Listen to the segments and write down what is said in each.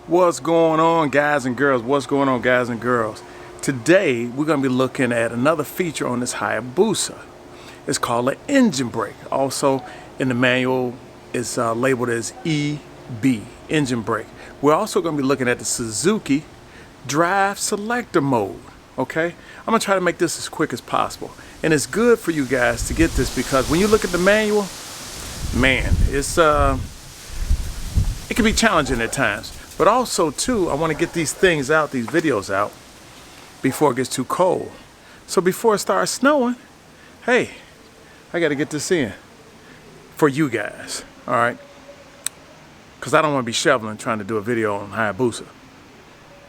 What's going on, guys and girls? What's going on, guys and girls? Today we're going to be looking at another feature on this Hayabusa. It's called an engine brake. Also in the manual it's labeled as EB, engine brake. We're also going to be looking at the Suzuki drive selector mode. Okay, I'm going to try to make this as quick as possible, and it's good for you guys to get this because when you look at the manual, man, it's it can be challenging at times. But also too, I want to get these things out, these videos out, before it gets too cold. So before it starts snowing, hey, I got to get this in for you guys, all right? Because I don't want to be shoveling trying to do a video on Hayabusa.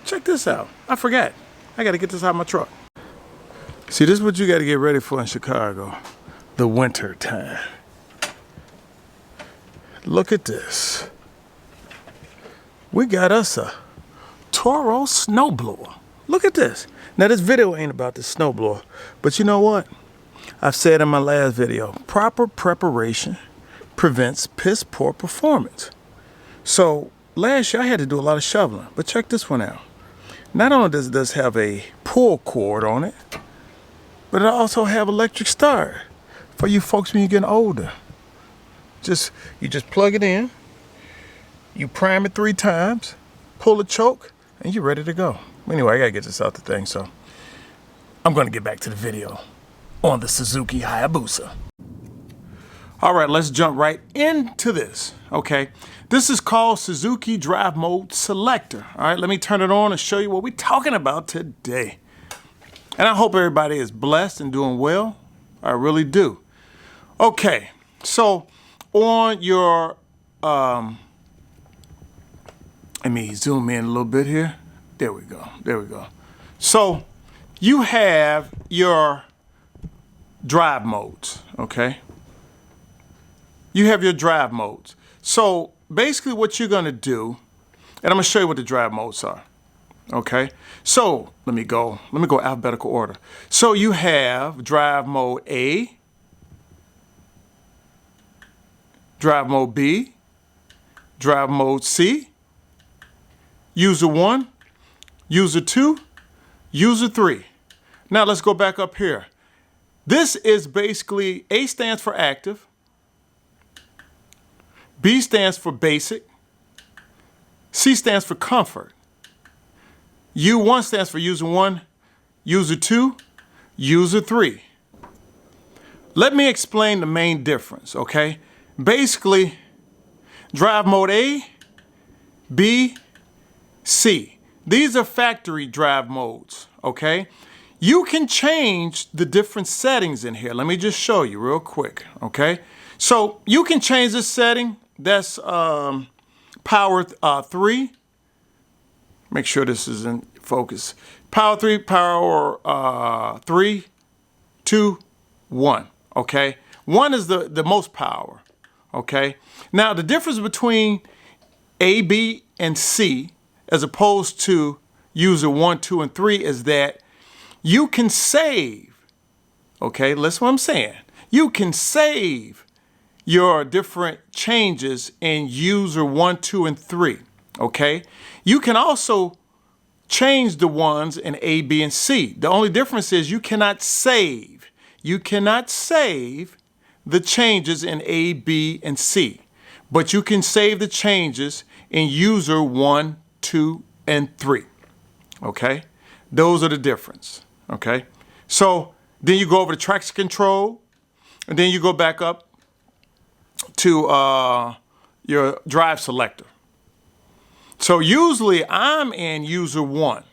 Check this out. I forgot. I got to get this out of my truck. See, this is what you got to get ready for in Chicago, the winter time. Look at this. We got us a Toro snowblower. Look at this. Now this video ain't about the snowblower, but you know what? I've said in my last video, proper preparation prevents piss poor performance. So last year I had to do a lot of shoveling, but check this one out. Not only does this have a pull cord on it, but it also have electric start for you folks when you're getting older. You just plug it in. You prime it 3 times, pull the choke, and you're ready to go. Anyway, I gotta get this out the thing, so I'm gonna get back to the video on the Suzuki Hayabusa. All right, let's jump right into this, okay? This is called Suzuki Drive Mode Selector. All right, let me turn it on and show you what we're talking about today. And I hope everybody is blessed and doing well. I really do. Okay, so on your, let me zoom in a little bit here. There we go. There we go. So you have your drive modes, okay? You have your drive modes. So basically what you're going to do, and I'm going to show you what the drive modes are, okay? So let me go alphabetical order. So you have drive mode A, drive mode B, drive mode C, user 1, user 2, user 3. Now let's go back up here. This is basically, A stands for active, B stands for basic, C stands for comfort, U1 stands for user 1, user 2, user 3. Let me explain the main difference, okay? Basically, drive mode A, B, C. These are factory drive modes, okay? You can change the different settings in here. Let me just show you real quick, okay? So you can change this setting. That's power 3. Make sure this is in focus. Power 3, power 3, 2, 1, okay? 1 is the most power, okay? Now the difference between A, B, and C as opposed to user 1, 2, and 3 is that you can save, okay, listen what I'm saying. You can save your different changes in user 1, 2, and 3, okay? You can also change the ones in A, B, and C. The only difference is you cannot save. You cannot save the changes in A, B, and C, but you can save the changes in user 1, 2, and 3, okay? Those are the difference, okay? So then you go over to traction control, and then you go back up to your drive selector. So usually I'm in user 1.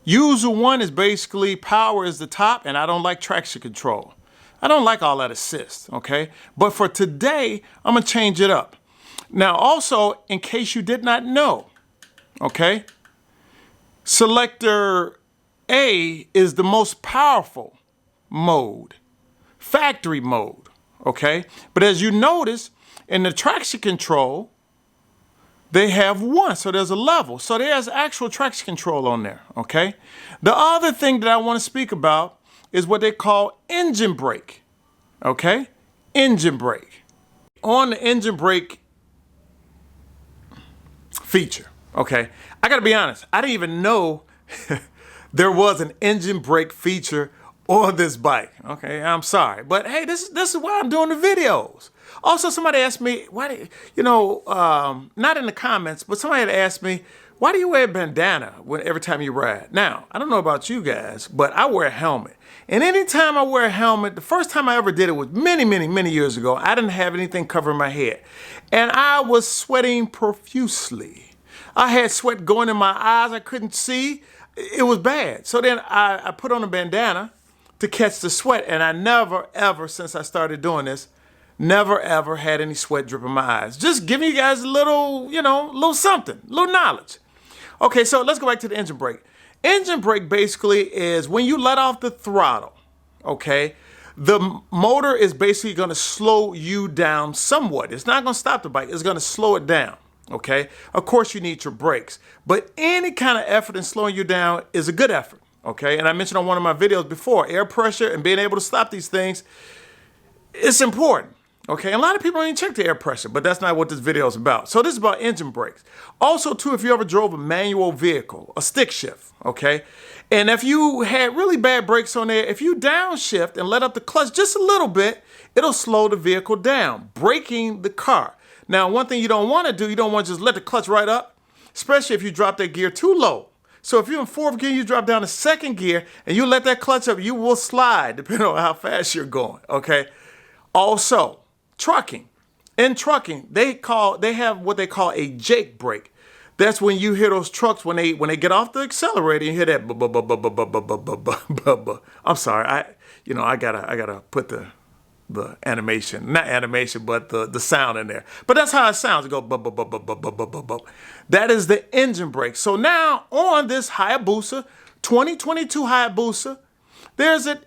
User 1 is basically power is the top, and I don't like traction control. I don't like all that assist, okay? But for today, I'm gonna change it up. Now also, in case you did not know, okay, Selector A is the most powerful mode, factory mode, okay? But as you notice, in the traction control, they have 1, so there's a level. So there's actual traction control on there, okay? The other thing that I want to speak about is what they call engine brake, okay? Engine brake. On the engine brake feature, Okay, I gotta be honest, I didn't even know there was an engine brake feature on this bike. Okay, I'm sorry, but hey, this is why I'm doing the videos. Also, somebody asked me, why do you know, not in the comments, but somebody had asked me, why do you wear a bandana every time you ride? Now, I don't know about you guys, but I wear a helmet. And anytime I wear a helmet, the first time I ever did it was many years ago. I didn't have anything covering my head. And I was sweating profusely. I had sweat going in my eyes. I couldn't see. It was bad. So then I put on a bandana to catch the sweat. And I never, ever, since I started doing this, never, ever had any sweat drip in my eyes. Just giving you guys a little, you know, little something, little knowledge. Okay, so let's go back to the engine brake. Engine brake basically is when you let off the throttle, okay, the motor is basically going to slow you down somewhat. It's not going to stop the bike. It's going to slow it down, okay? Of course, you need your brakes, but any kind of effort in slowing you down is a good effort, okay? And I mentioned on one of my videos before, air pressure and being able to stop these things, it's important. Okay, and a lot of people don't even check the air pressure, but that's not what this video is about. So this is about engine brakes. Also, too, if you ever drove a manual vehicle, a stick shift, okay? And if you had really bad brakes on there, if you downshift and let up the clutch just a little bit, it'll slow the vehicle down, braking the car. Now, one thing you don't want to do, you don't want to just let the clutch right up, especially if you drop that gear too low. So if you're in fourth gear, you drop down to second gear, and you let that clutch up, you will slide, depending on how fast you're going, okay? Also, trucking. In trucking, they have what they call a Jake brake. That's when you hear those trucks when they get off the accelerator, you hear that I'm sorry, I gotta put the animation, not animation, but the sound in there. But that's how it sounds. It goes That is the engine brake. So now on this Hayabusa, 2022 Hayabusa, there's an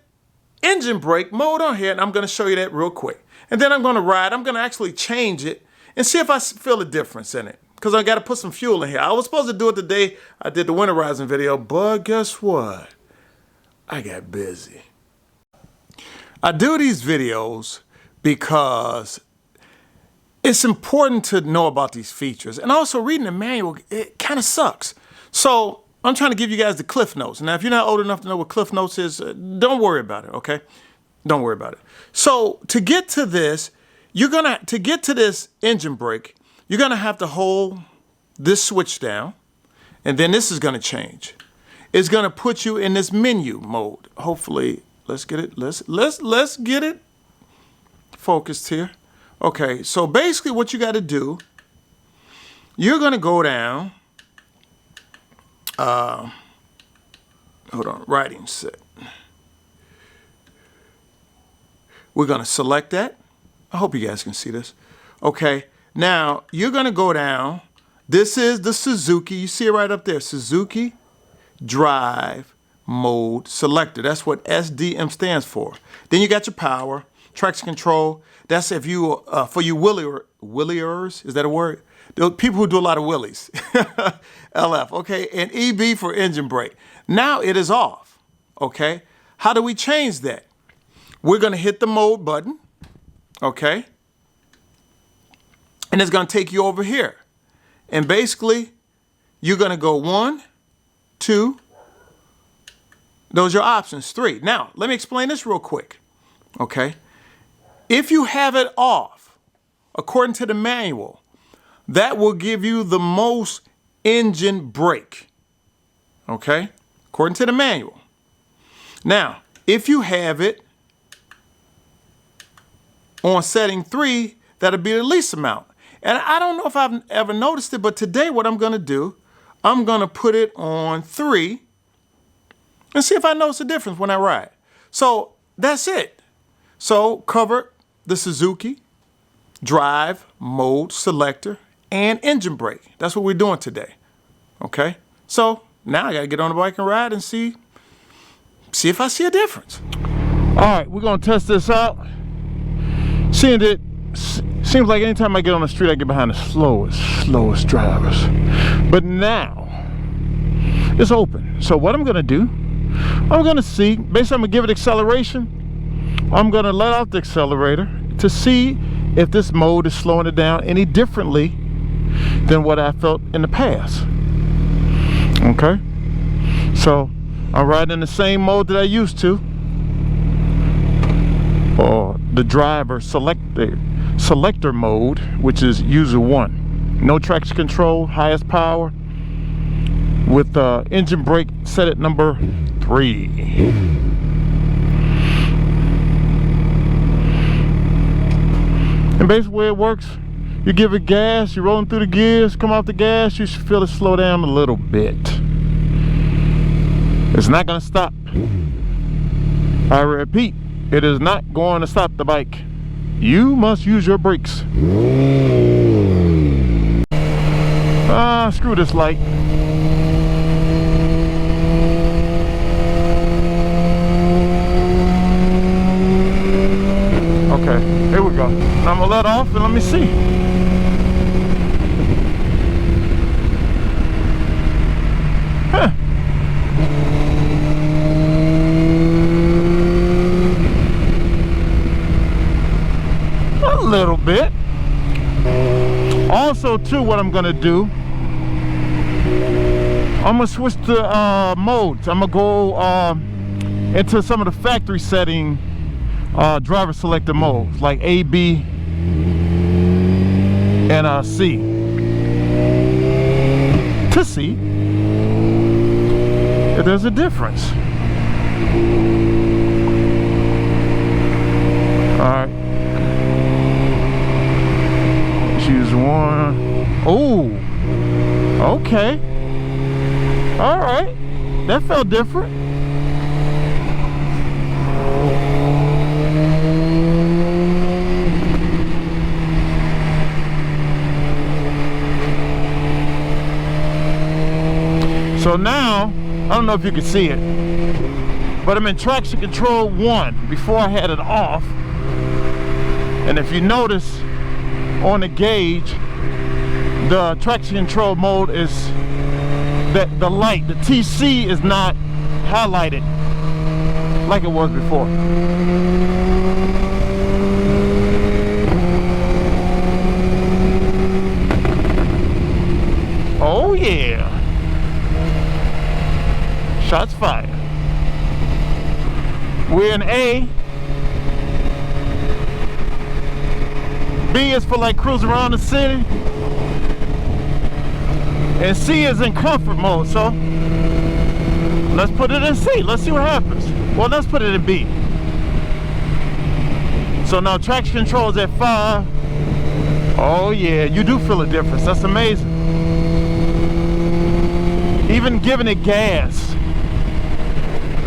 engine brake mode on here, and I'm gonna show you that real quick. And then I'm going to ride. I'm going to actually change it and see if I feel a difference in it. Because I got to put some fuel in here. I was supposed to do it the day I did the winterizing video, but guess what? I got busy. I do these videos because it's important to know about these features. And also reading the manual, it kind of sucks. So I'm trying to give you guys the Cliff Notes. Now, if you're not old enough to know what Cliff Notes is, don't worry about it, okay? Don't worry about it. So to get to this, to get to this engine brake, you're gonna have to hold this switch down, and then this is gonna change. It's gonna put you in this menu mode. Hopefully, let's get it. Let's get it focused here. Okay, so basically what you gotta do, you're gonna go down, hold on, riding set. We're going to select that. I hope you guys can see this. Okay, now you're going to go down. This is the Suzuki. You see it right up there. Suzuki Drive Mode Selector. That's what SDM stands for. Then you got your power, traction control. That's if you, for you williers, is that a word? The people who do a lot of willies. LF, okay, and EB for engine brake. Now it is off, okay? How do we change that? We're going to hit the mode button, okay? And it's going to take you over here. And basically, you're going to go 1, 2, those are your options, 3. Now, let me explain this real quick, okay? If you have it off, according to the manual, that will give you the most engine brake, okay? According to the manual. Now, if you have it on setting 3, that'll be the least amount. And I don't know if I've ever noticed it, but today what I'm gonna do, I'm gonna put it on 3 and see if I notice a difference when I ride. So that's it. So cover the Suzuki Drive Mode Selector and engine brake. That's what we're doing today, okay? So now I gotta get on the bike and ride and see if I see a difference. All right, we're gonna test this out. Seeing that, seems like anytime I get on the street, I get behind the slowest drivers. But now, it's open. So what I'm gonna do, I'm gonna see, basically I'm gonna give it acceleration. I'm gonna let off the accelerator to see if this mode is slowing it down any differently than what I felt in the past. Okay, so I'm riding in the same mode that I used to, or the driver selector mode, which is user 1. No traction control, highest power, with engine brake set at number 3. And basically the way it works, you give it gas, you're rolling through the gears, come off the gas, you should feel it slow down a little bit. It's not going to stop. I repeat, it is not going to stop the bike. You must use your brakes. Screw this light. Okay, here we go. Now I'm gonna let off and let me see. Huh. A little bit. Also, too, what I'm gonna do, I'm gonna switch to modes. I'm gonna go into some of the factory setting driver selector modes, like A, B, and C, to see if there's a difference. All right, choose 1. Oh, okay. All right, that felt different. So now, I don't know if you can see it, but I'm in traction control 1 before I had it off. And if you notice on the gauge, the traction control mode is that the light, the TC, is not highlighted like it was before. Oh yeah. Shots fired. We're in A. B is for like cruising around the city. And C is in comfort mode, so let's put it in C. Let's see what happens. Well, let's put it in B. So now traction control is at 5. Oh yeah, you do feel a difference. That's amazing. Even giving it gas,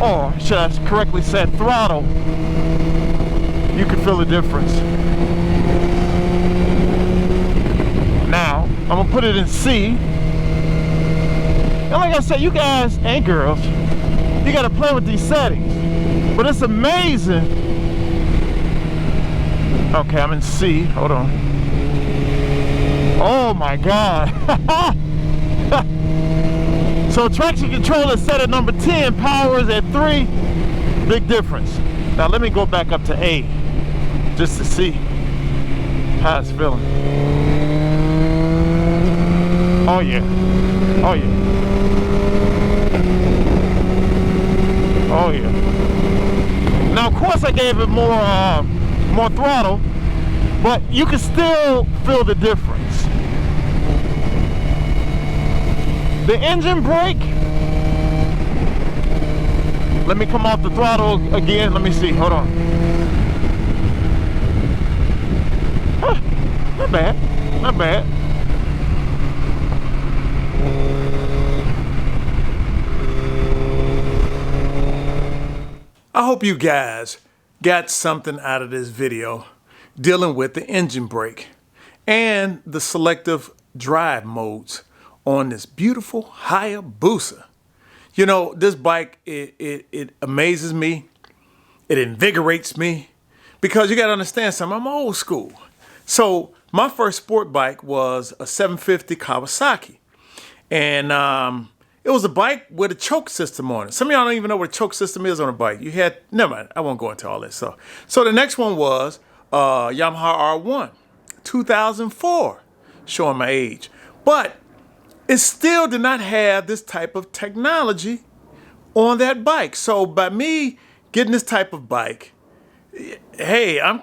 or should I correctly say throttle, you can feel the difference. Now, I'm gonna put it in C. And like I said, you guys and girls, you gotta play with these settings. But it's amazing. Okay, I'm in C, hold on. Oh my God. So traction control is set at number 10, power is at 3. Big difference. Now let me go back up to A, just to see how it's feeling. Oh yeah, oh yeah. Oh yeah. Now of course I gave it more throttle, but you can still feel the difference. The engine brake, let me come off the throttle again. Let me see, hold on. Huh, not bad, not bad. I hope you guys got something out of this video dealing with the engine brake and the selective drive modes on this beautiful Hayabusa. You know, this bike, it amazes me. It invigorates me because you got to understand something. I'm old school. So my first sport bike was a 750 Kawasaki. And it was a bike with a choke system on it. Some of y'all don't even know what a choke system is on a bike. You had, never mind, I won't go into all this. So the next one was Yamaha R1, 2004, showing my age. But it still did not have this type of technology on that bike. So by me getting this type of bike, hey, I'm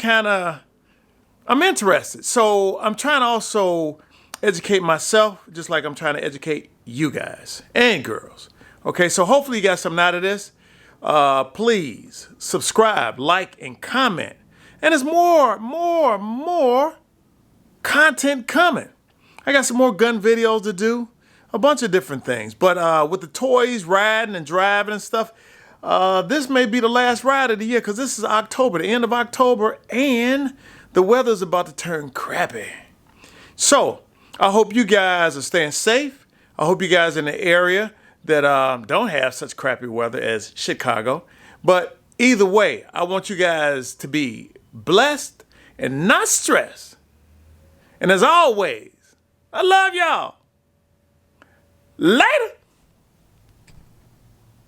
interested. So I'm trying to also educate myself, just like I'm trying to educate you guys and girls. Okay, so hopefully you got something out of this. Please subscribe, like, and comment. And there's more content coming. I got some more gun videos to do, a bunch of different things. But with the toys, riding and driving and stuff, this may be the last ride of the year because this is October, the end of October, and the weather's about to turn crappy. So I hope you guys are staying safe. I hope you guys in the area that don't have such crappy weather as Chicago. But either way, I want you guys to be blessed and not stressed. And as always, I love y'all. Later.